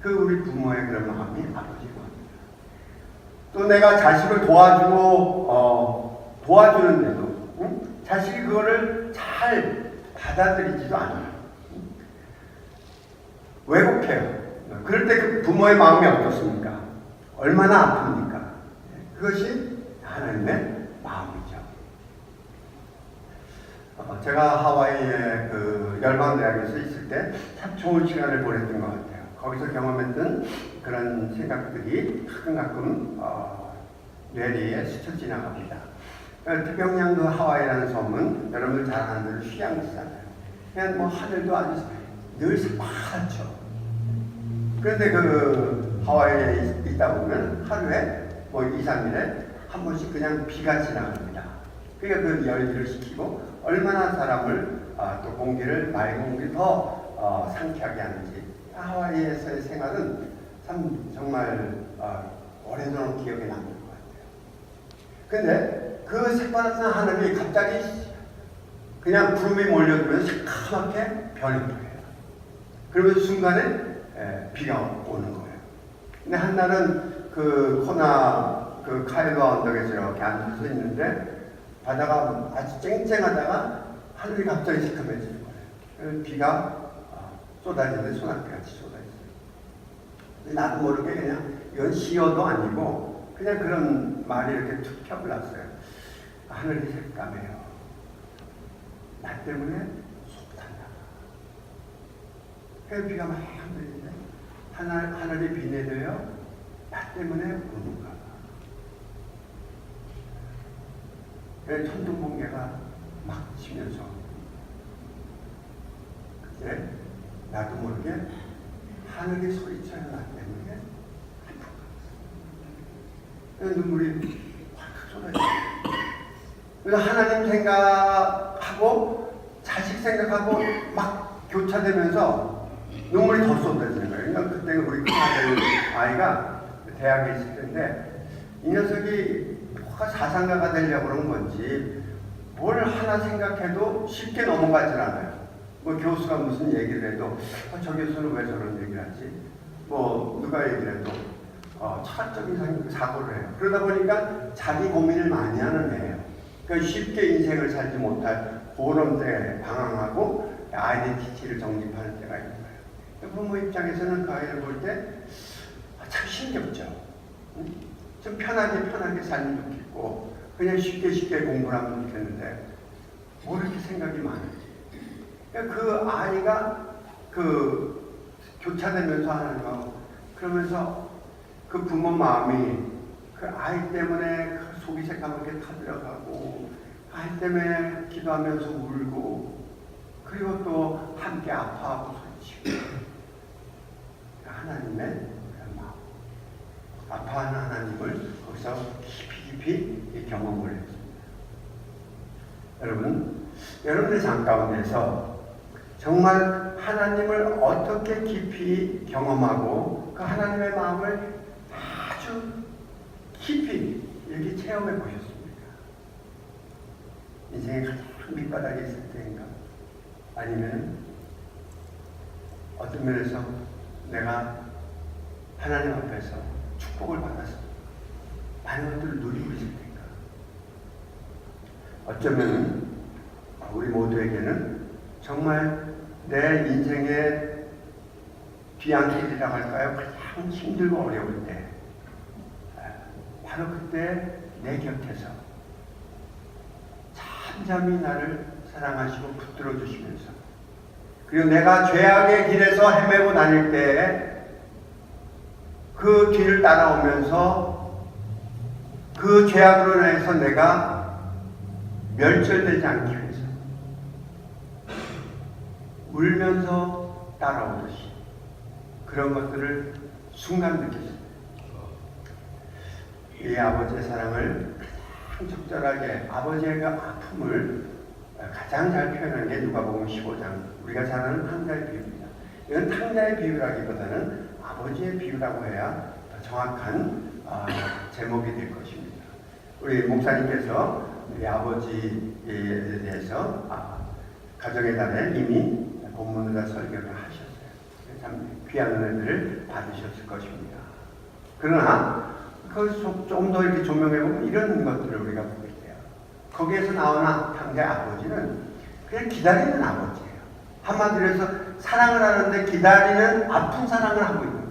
그 우리 부모의 그런 마음이 아버지가 합니다. 또 내가 자식을 도와주는데도 자식이 그거를 잘 받아들이지도 않아요. 왜곡해요. 그럴 때 그 부모의 마음이 어떻습니까? 얼마나 아픕니까? 그것이 하나님의 마음이죠. 제가 하와이의 그 열방대학에서 있을 때 참 좋은 시간을 보냈던 것 같아요. 거기서 경험했던 그런 생각들이 가끔 뇌리에 스쳐 지나갑니다. 태평양 그 하와이라는 섬은 여러분들 잘 아는 대로 휴양지잖아요. 그냥 뭐 하늘도 아주 늘 새파랗죠. 그런데 그 하와이에 있다 보면 하루에 뭐 2, 3일에 한 번씩 그냥 비가 지나갑니다. 그러니까 그 열기를 식히고 얼마나 사람을 또 공기를 맑은 공기를 더 상쾌하게 하는지 하와이에서의 생활은 참 정말 오래도록 기억에 남는 것 같아요. 근데 그 새파란 하늘이 갑자기 그냥 구름이 몰려들면서 새까맣게 변해버려요. 그러면서 순간에 비가 오는 거예요. 근데 한 날은 그 코나 그 카일와 언덕에서 이렇게 앉아서 있는데 바다가 아주 쨍쨍하다가 하늘이 갑자기 시커매지는 거예요. 비가 쏟아지는데 소나기같이 쏟아지어요. 나도 모르게 그냥 이건 시어도 아니고 그냥 그런 말이 이렇게 툭 펴올랐어요. 하늘이 새까매요. 나 때문에 속 탄다. 그래서 비가 막 흔들리는데 하늘이 비 내려요. 나 때문에 우는가 봐. 천둥번개가 막 치면서 그때 나도 모르게 하늘이 소리쳐요. 나 때문에 아픈가. 눈물이 확 쏟아져요. 그래서 하나님 생각하고 자식 생각하고 막 교차되면서 눈물이 더 쏟아지는 거예요. 그러니까 그때 우리 큰아들 아이가 대학에 있을 텐데 이 녀석이 뭐가 사상가가 되려고 그런 건지 뭘 하나 생각해도 쉽게 넘어가질 않아요. 뭐 교수가 무슨 얘기를 해도 저 교수는 왜 저런 얘기를 하지? 뭐 누가 얘기를 해도 철학적인 사고를 해요. 그러다 보니까 자기 고민을 많이 하는 애예요. 그러니까 쉽게 인생을 살지 못할 그런 때 방황하고 아이덴티티를 정립하는 때가 있는 거예요. 부모 입장에서는 그 아이를 볼 때 참 신겹죠. 좀 편하게 살면 좋겠고 그냥 쉽게 공부를 하면 좋겠는데 뭐 이렇게 생각이 많은지. 그러니까 그 아이가 그 교차되면서 하나님하고 그러면서 그 부모 마음이 그 아이 때문에 그 속이 새까맣게 타들어가고 아이 때문에 기도하면서 울고 그리고 또 함께 아파하고 소리치고 하나님의 그런 마음 아파하는 하나님을 거기서 깊이 경험을 했습니다. 여러분의 삶 가운데서 정말 하나님을 어떻게 깊이 경험하고 그 하나님의 마음을 아주 깊이 이렇게 체험해 보셨습니까? 인생의 가장 밑바닥에 있을 때인가? 아니면 어떤 면에서 내가 하나님 앞에서 축복을 받아서 많은 것들을 누리고 있을 때인가? 어쩌면 우리 모두에게는 정말 내 인생의 뒤안길이라고 할까요? 가장 힘들고 어려울 때 바로 그때 내 곁에서 잠잠히 나를 사랑하시고 붙들어 주시면서 그리고 내가 죄악의 길에서 헤매고 다닐 때 그 뒤를 따라오면서 그 죄악으로 인해서 내가 멸절되지 않기 위해서 울면서 따라오듯이 그런 것들을 순간 느꼈습니다. 이 아버지의 사랑을 가장 적절하게 아버지의 그 아픔을 가장 잘 표현한 게 누가복음 15장 우리가 잘 아는 탕자의 비유입니다. 이건 탕자의 비유라기보다는 아버지의 비유라고 해야 더 정확한 제목이 될 것입니다. 우리 목사님께서 우리 아버지에 대해서 가정의 달에 이미 본문으로 설교를 하셨어요. 참 귀한 은혜들을 받으셨을 것입니다. 그러나 조금 더 이렇게 조명해보면 이런 것들을 우리가 보게 돼요. 거기에서 나오는 당대 아버지는 그냥 기다리는 아버지예요. 한마디로 해서 사랑을 하는데 기다리는 아픈 사랑을 하고 있는 거예요.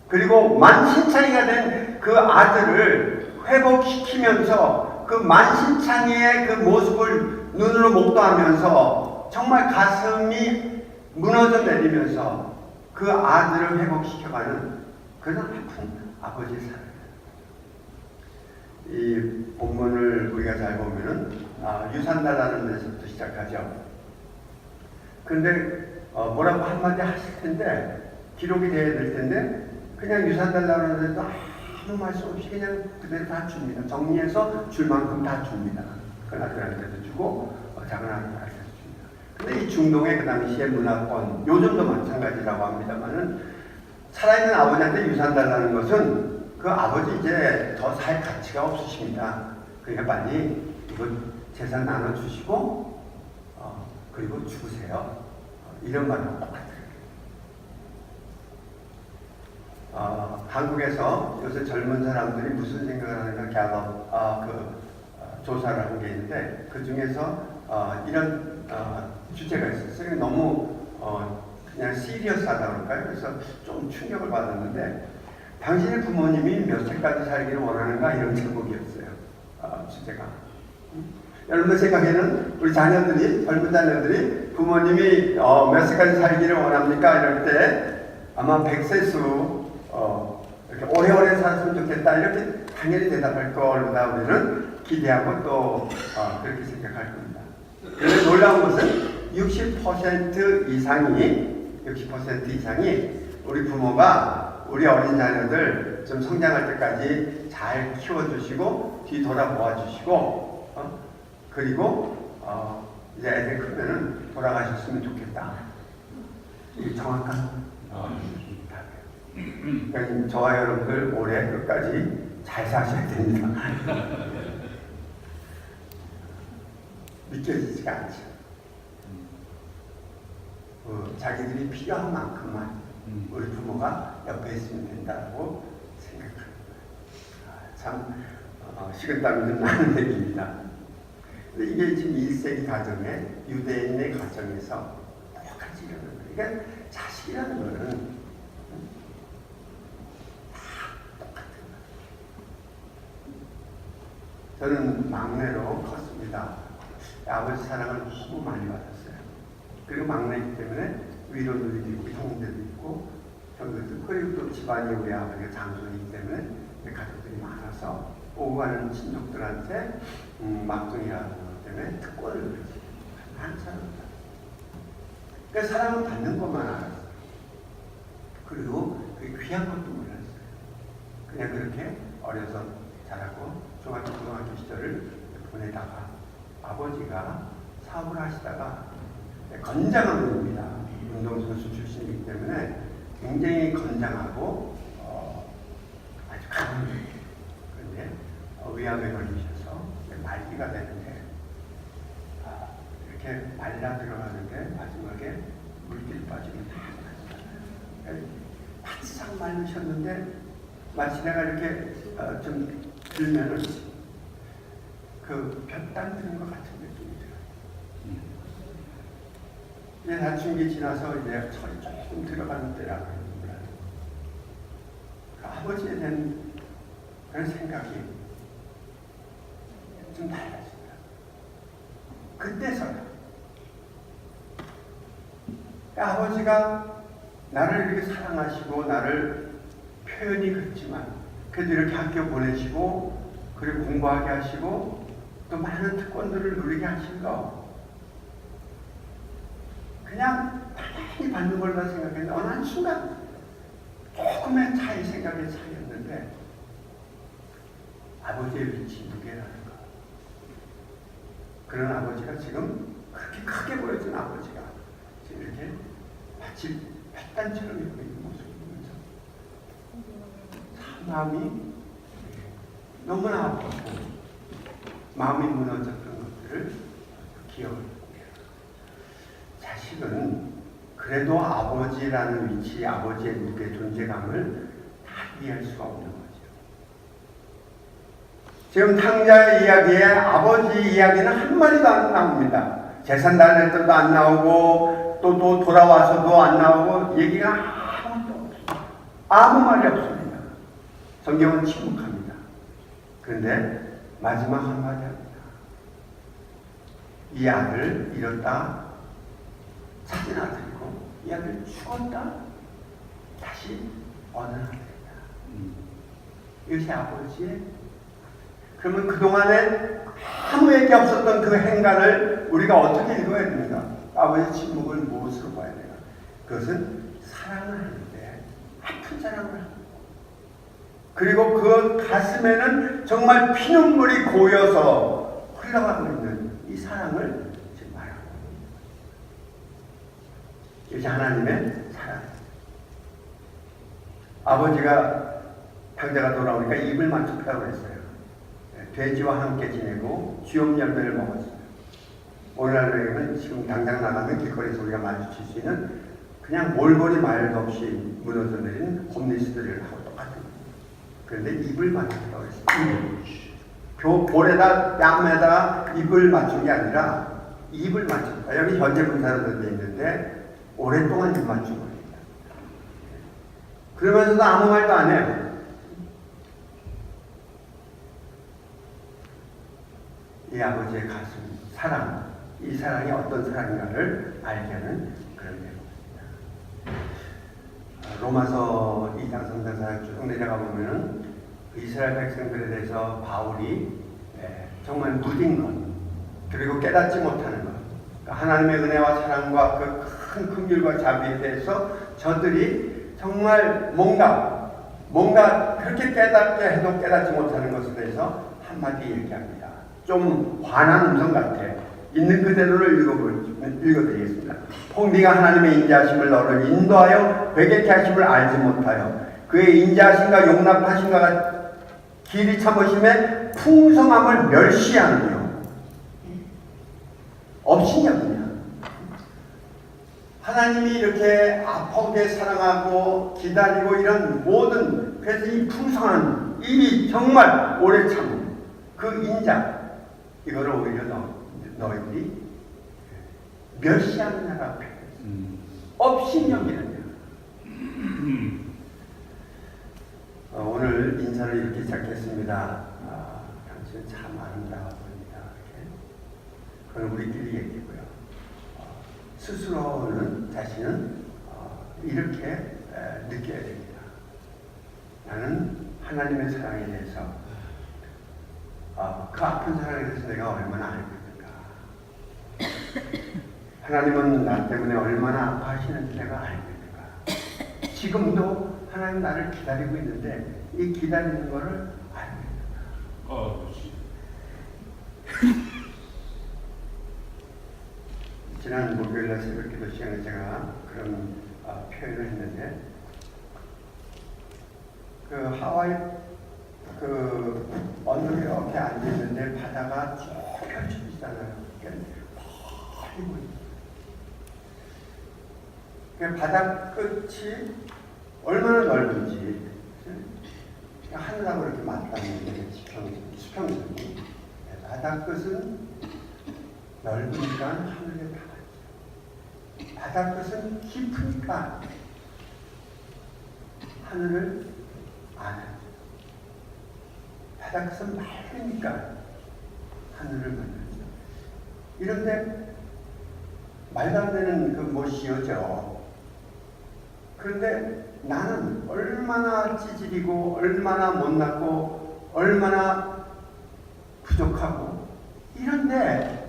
그리고 만신창이가 된 그 아들을 회복시키면서 그 만신창이의 그 모습을 눈으로 목도하면서 정말 가슴이 무너져 내리면서 그 아들을 회복시켜가는 그런 아픈 아버지의 사랑이에요. 이 본문을 우리가 잘 보면은 유산달라는 데서부터 시작하죠. 그런데 뭐라고 한마디 하실 텐데 기록이 돼야 될 텐데 그냥 유산달라는 데도 아무 말씀 없이 그냥 그대로 다 줍니다. 정리해서 줄 만큼 다 줍니다. 큰 아들한테도 주고 작은 아들한테도 줍니다. 근데 이 중동의 그 당시의 문화권 요즘도 마찬가지라고 합니다만은 살아있는 아버지한테 유산 달라는 것은 그 아버지 이제 더 살 가치가 없으십니다. 그러니까 빨리 이거 재산 나눠주시고 그리고 죽으세요. 이런 말하고 똑같아요. 한국에서 요새 젊은 사람들이 무슨 생각을 하는가 갤럽 조사를 한 게 있는데 그 중에서 이런 주제가 있었어요. 너무 그냥 시리어스하다 그럴까요? 그래서 좀 충격을 받았는데 당신의 부모님이 몇 세까지 살기를 원하는가 이런 제목이었어요. 주제가. 여러분 생각에는 우리 자녀들이 젊은 자녀들이 부모님이 몇 세까지 살기를 원합니까? 이럴 때 아마 100세수 이렇게 오래오래 살았으면 좋겠다 이렇게 당연히 대답할 거다 우리는 기대하고 또 그렇게 생각할 겁니다. 그런데 놀라운 것은 60% 이상이 우리 부모가 우리 어린 자녀들 좀 성장할 때까지 잘 키워주시고 뒤 돌아보아 주시고 그리고 이제 애들 크면은 돌아가셨으면 좋겠다. 이게 정확한 그러니까 저와 여러분들 올해 끝까지 잘 사셔야 됩니다. 믿겨지지가 않죠. 자기들이 필요한 만큼만 우리 부모가 옆에 있으면 된다고 생각하는 거예요. 참 식은땀이 좀 나는 얘기입니다. 근데 이게 지금 1세기 가정에 유대인의 가정에서 똑같이 일어나는 거예요. 그러니까 자식이라는 거는 저는 막내로 컸습니다. 아버지 사랑을 너무 많이 받았어요. 그리고 막내이기 때문에 위로들도 있고 형제도 있고 형제도 그리고 또 집안이 우리 아버지가 장손이기 때문에 가족들이 많아서 오고 가는 친족들한테 막둥이라는 것 때문에 특권을 누리지. 한 사람이다. 그러니까 사랑을 받는 것만 알았어요. 그리고 그 귀한 것도 몰랐어요. 그냥 그렇게 어려서 자라고 중학교, 고등학교 시절을 보내다가 아버지가 사업을 하시다가 건장한 분입니다. 운동선수 출신이기 때문에 굉장히 건장하고 아주 강한 분이에요. 그런데 위암에 걸리셔서 말기가 되는데 이렇게 말라 들어가는데 마지막에 물길 빠지면 바싹 말르셨는데 마치 내가 이렇게 좀 들면은 그 볕단 드는 것 같은 느낌이 들어요. 이제 사춘기 지나서 이제 철이 조금 들어가는 때라고 합니다. 그 아버지에 대한 그런 생각이 좀 달라집니다. 그때서야 아버지가 나를 이렇게 사랑하시고 나를 표현이 그렇지만 그래도 이렇게 학교 보내시고 그리고 공부하게 하시고 또 많은 특권들을 누리게 하신 거 그냥 당연히 받는 걸로 생각했는데 어느 한 순간 조금의 생각의 차이였는데 아버지의 위치 무게라는 거. 그런 아버지가 지금 그렇게 크게 보여준 아버지가 지금 이렇게 마치 햇단처럼 입고 있는 모습. 참 마음이 너무나 아프고 마음이 무너졌던 것들을 기억을 합니다. 자식은 그래도 아버지라는 위치, 아버지의 무게, 존재감을 다 이해할 수가 없는 거죠. 지금 탕자의 이야기에 아버지 이야기는 한마디도 안 나옵니다. 재산 달랬던도 안 나오고 또 돌아와서도 안 나오고 얘기가 아무것도 없어요. 아무 말이 없습니다. 성경은 침묵합니다. 그런데 마지막 한마디 합니다. 이 아들 잃었다 찾은 아들이고 이 아들 죽었다 다시 얻은 아들이다. 이것이 아버지의. 그러면 그동안에 아무 얘기 없었던 그 행간을 우리가 어떻게 읽어야 됩니까? 아버지의 침묵을 무엇으로 봐야 돼요? 그것은 사랑을 하는데 아픈 사랑을 하는 거. 그리고 그 가슴에는 정말 피눈물이 고여서 흘러가고 있는 이 사랑을 지금 말하고 있는 거예요. 이것이 하나님의 사랑입니다. 아버지가 탕자가 돌아오니까 입을 맞췄다고 그랬어요. 돼지와 함께 지내고 쥐염 열매를 먹었어요. 오늘날에는 지금 당장 나가면 길거리에서 우리가 마주칠 수 있는 그냥 몰골이 말도 없이 무너져 내린 홈리스들하고 똑같은 거예요. 그런데 입을 맞췄다고 했어요. 볼에다 뺨에다 입을 맞춘 게 아니라 입을 맞췄다. 여기 현재 분사로 되어 있는데 오랫동안 입 맞춘 겁니다. 그러면서도 아무 말도 안 해요. 이 아버지의 가슴, 사랑, 이 사랑이 어떤 사랑인가를 알게 하는 그런 내용입니다. 로마서 2장 3장 4장 쭉 내려가 보면은 이스라엘 백성들에 대해서 바울이 정말 무딘 것, 그리고 깨닫지 못하는 것, 하나님의 은혜와 사랑과 그 큰 긍휼과 자비에 대해서 저들이 정말 뭔가 그렇게 깨닫게 해도 깨닫지 못하는 것에 대해서 한마디 얘기합니다. 좀 화난 음성 같아. 있는 그대로를 읽어드리겠습니다. 폭리가 하나님의 인자하심을 너를 인도하여 배격케 하심을 알지 못하여 그의 인자하심과 용납하심과 길이 참으심에 풍성함을 멸시하느뇨. 업신여기냐. 하나님이 이렇게 아프게 사랑하고 기다리고 이런 모든, 그래서 이 풍성한 이 정말 오래 참은 그 인자, 이거를 오히려 너희들이 멸시하느냐라고 표현했어요. 업신여기느냐. 오늘 인사를 이렇게 시작했습니다. 당신은 참 아름다워 보입니다. 그건 우리끼리 얘기고요. 스스로는 자신은 이렇게 느껴야 됩니다. 나는 하나님의 사랑에 대해서 그 아픈 사랑에 대해서 내가 얼마나 알고 있는가. 하나님은 나 때문에 얼마나 아파하시는지 내가 알고 있는가. 지금도 하나님 나를 기다리고 있는데 이 기다리는 거를 알고 있는가. 지난 목요일날 새벽기도 시간에 제가 그런 표현을 했는데 그 하와이 그 언덕에 이렇게 앉아 있는데 바다가 쭉 펼쳐지잖아요. 멀리 보이죠. 그 바다 끝이 얼마나 넓은지 하늘하고 이렇게 맞닿는 수평선이 바다 끝은 넓으니까 하늘에 닿았죠. 바다 끝은 깊으니까 하늘을 안 하죠. 바다 끝은 맑으니까 하늘을 만나죠. 이런데 말도 안 되는 그 못이어져. 그런데 나는 얼마나 찌질이고 얼마나 못났고 얼마나 부족하고 이런데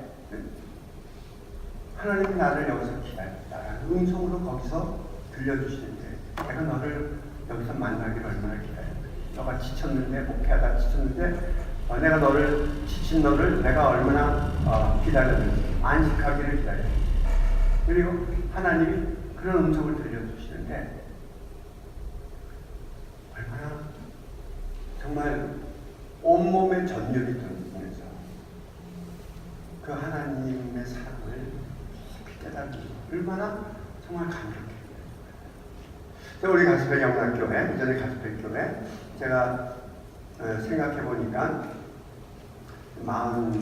하나님이 나를 여기서 기다린다라는 음성으로 거기서 들려주시는데 내가 너를 여기서 만나기를 얼마나 기다렸는데 너가 지쳤는데 목회하다 지쳤는데 내가 너를 지친 너를 내가 얼마나 기다렸는지 안식하기를 기다렸는지 그리고 하나님이 그런 음성을 들려주시는데 얼마나 정말 온몸에 전율이 돌면서 그 하나님의 사랑을 깊이 깨닫고 얼마나 정말 감격해요. 우리 가스펠 영락교회, 이전에 가스펠 교회, 제가 생각해 보니까 45세,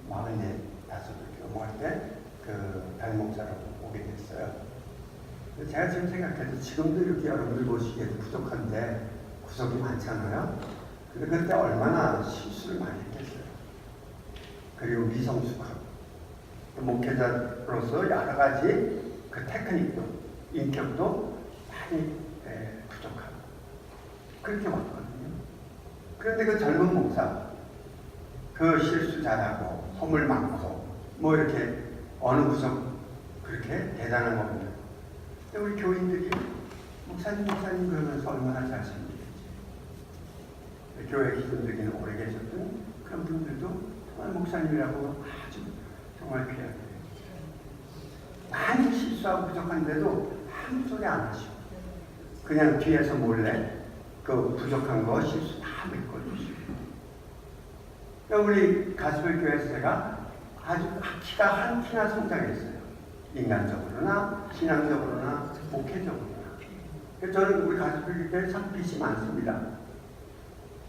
45을 넘어갈 때 그 달목사로 오게 됐어요. 제가 지금 생각해도 지금도 이렇게 여러분들 보시기에도 부족한데 구석이 많잖아요. 근데 그때 얼마나 실수를 많이 했겠어요. 그리고 미성숙하고 목회자로서 여러 가지 그 테크닉도 인격도 많이 부족하고 그렇게 왔거든요. 그런데 그 젊은 목사 그 실수 잘하고 허물 많고 뭐 이렇게 어느 구석 그렇게 대단한 겁니다. 근데 우리 교인들이 목사님 그러면서 얼마나 잘생겼지. 교회 기존들에는 오래 계셨던 그런 분들도 정말 목사님이라고 아주 정말 귀하게 많이 실수하고 부족한데도 아무 소리 안 하시고 그냥 뒤에서 몰래 그 부족한 거 실수 다 메꿔주시고. 우리 가스펠 교회에서 제가 아주 키가 한 키나 성장했어요. 인간적으로나 신앙적으로나 목회적으로나. 저는 우리 가스펠 교회에 참 빚이 많습니다.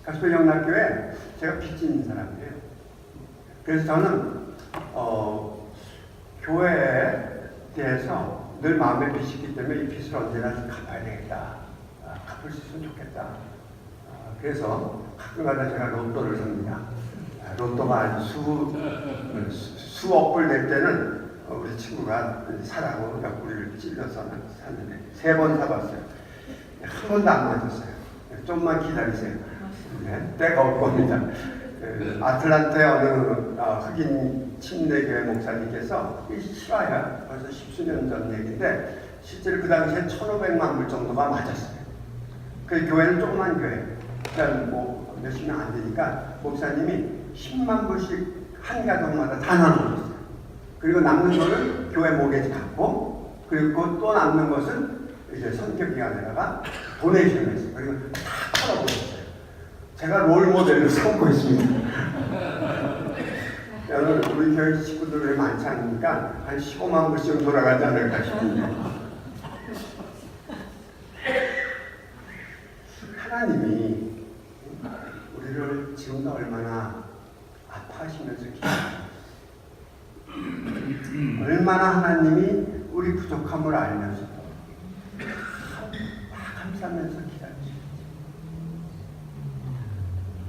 가스펠 영락교회 제가 빚 있는 사람이에요. 그래서 저는 교회에 대해서 늘 마음에 빚이 있기 때문에 이 빚을 언제나 갚아야 되겠다. 갚을 수 있으면 좋겠다. 그래서 가끔가다 제가 로또를 삽니다. 로또가 아주 수억 불 낼 때는 우리 친구가 사라고 옆구리를 찔러서 샀는데 3번 사봤어요. 한 번도 안 맞았어요. 좀만 기다리세요. 네, 때가 올 겁니다. 아틀란타의 어느 흑인 침례교회 목사님께서 이 실화야 벌써 10수년 전 얘기인데 실제로 그 당시에 1,500만 불 정도가 맞았어요. 그 교회는 조그만 교회, 그냥 뭐 몇십 명 안 되니까 목사님이 10만 불씩 한 가정마다 다 나눠줬어요. 그리고 남는 거를 교회 목에 갖고 그리고 또 남는 것은 이제 선교기관에다가 도네이션을 했어요. 그리고 다 털어버렸어요. 제가 롤 모델로 삼고 있습니다. 여러분 우리 교회 식구들이 많지 않으니까 한 15만 불씩 돌아가지 않을까 싶은데 하나님이 우리를 지금도 얼마나 아파하시면서 기도하세요. 얼마나 하나님이 우리 부족함을 알면서도 다 감사하면서 기다리시죠.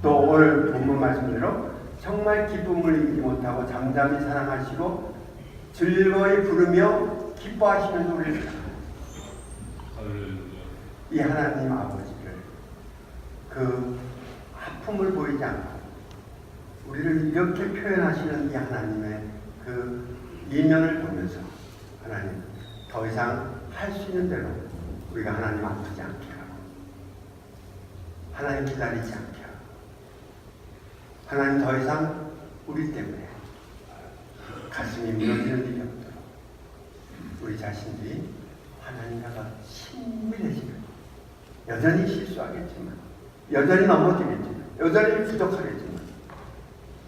또 오늘 본문 말씀대로 정말 기쁨을 이기지 못하고 잠잠히 사랑하시고 즐거이 부르며 기뻐하시면서 우리를 사랑하세요. 이 하나님 아버지를 그 아픔을 보이지 않고 우리를 이렇게 표현하시는 이 하나님의 그 이면을 보면서 하나님 더 이상 할 수 있는 대로 우리가 하나님 아프지 않게 하고 하나님 기다리지 않게 하고 하나님 더 이상 우리 때문에 가슴이 무너지는 일이 없도록 우리 자신들이 하나님과 더 친밀해지면 여전히 실수하겠지만 여전히 넘어지겠지만 여전히 부족하겠지만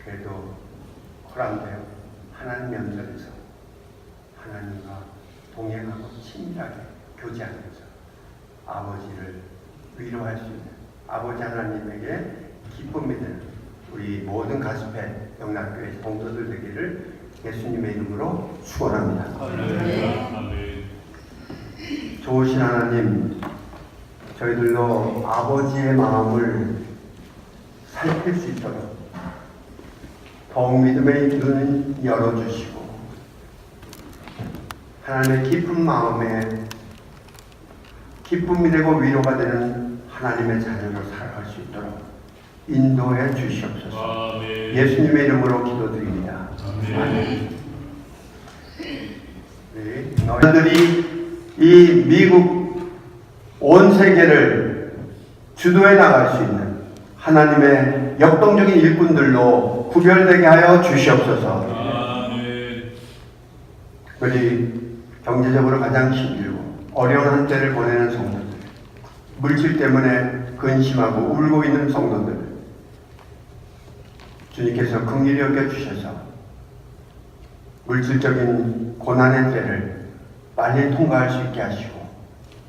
그래도 허락되어 하나님 면전에서 하나님과 동행하고 친밀하게 교제하면서 아버지를 위로할 수 있는 아버지 하나님에게 기쁨이 되는 우리 모든 가스펠 영락교회 성도들 되기를 예수님의 이름으로 축원합니다. 좋으신 하나님, 저희들도 아버지의 마음을 살필 수 있도록 더욱 믿음의 눈을 열어주시고 하나님의 깊은 마음에 기쁨이 되고 위로가 되는 하나님의 자녀로 살아갈 수 있도록 인도해 주시옵소서. 아멘. 예수님의 이름으로 기도드립니다. 아멘. 너희들이 이 미국 온 세계를 주도해 나갈 수 있는 하나님의 역동적인 일꾼들로 구별되게 하여 주시옵소서. 아멘. 특별히 경제적으로 가장 힘들고 어려운 한때를 보내는 성도들, 물질 때문에 근심하고 울고 있는 성도들, 주님께서 긍휼히 여겨주셔서 물질적인 고난의 때를 빨리 통과할 수 있게 하시고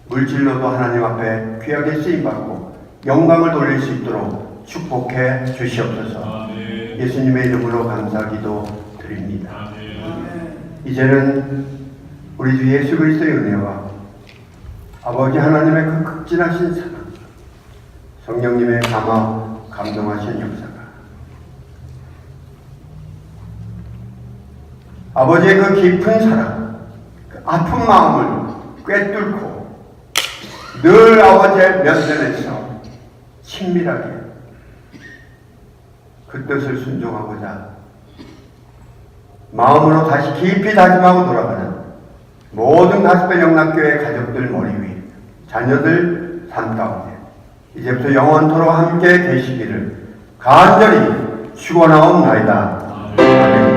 물질로도 하나님 앞에 귀하게 쓰임받고 영광을 돌릴 수 있도록 축복해 주시옵소서. 예수님의 이름으로 감사기도 드립니다. 이제는 우리 주 예수 그리스도의 은혜와 아버지 하나님의 그 극진하신 사랑, 성령님의 감동하신 역사가 아버지의 그 깊은 사랑, 그 아픈 마음을 꿰뚫고 늘 아버지의 면전에서 친밀하게 그 뜻을 순종하고자 마음으로 다시 깊이 다짐하고 돌아가는 모든 가스펠 영락교회 가족들 머리 위, 자녀들 삶 가운데 이제부터 영원토록 함께 계시기를 간절히 축원하옵나이다. 아멘.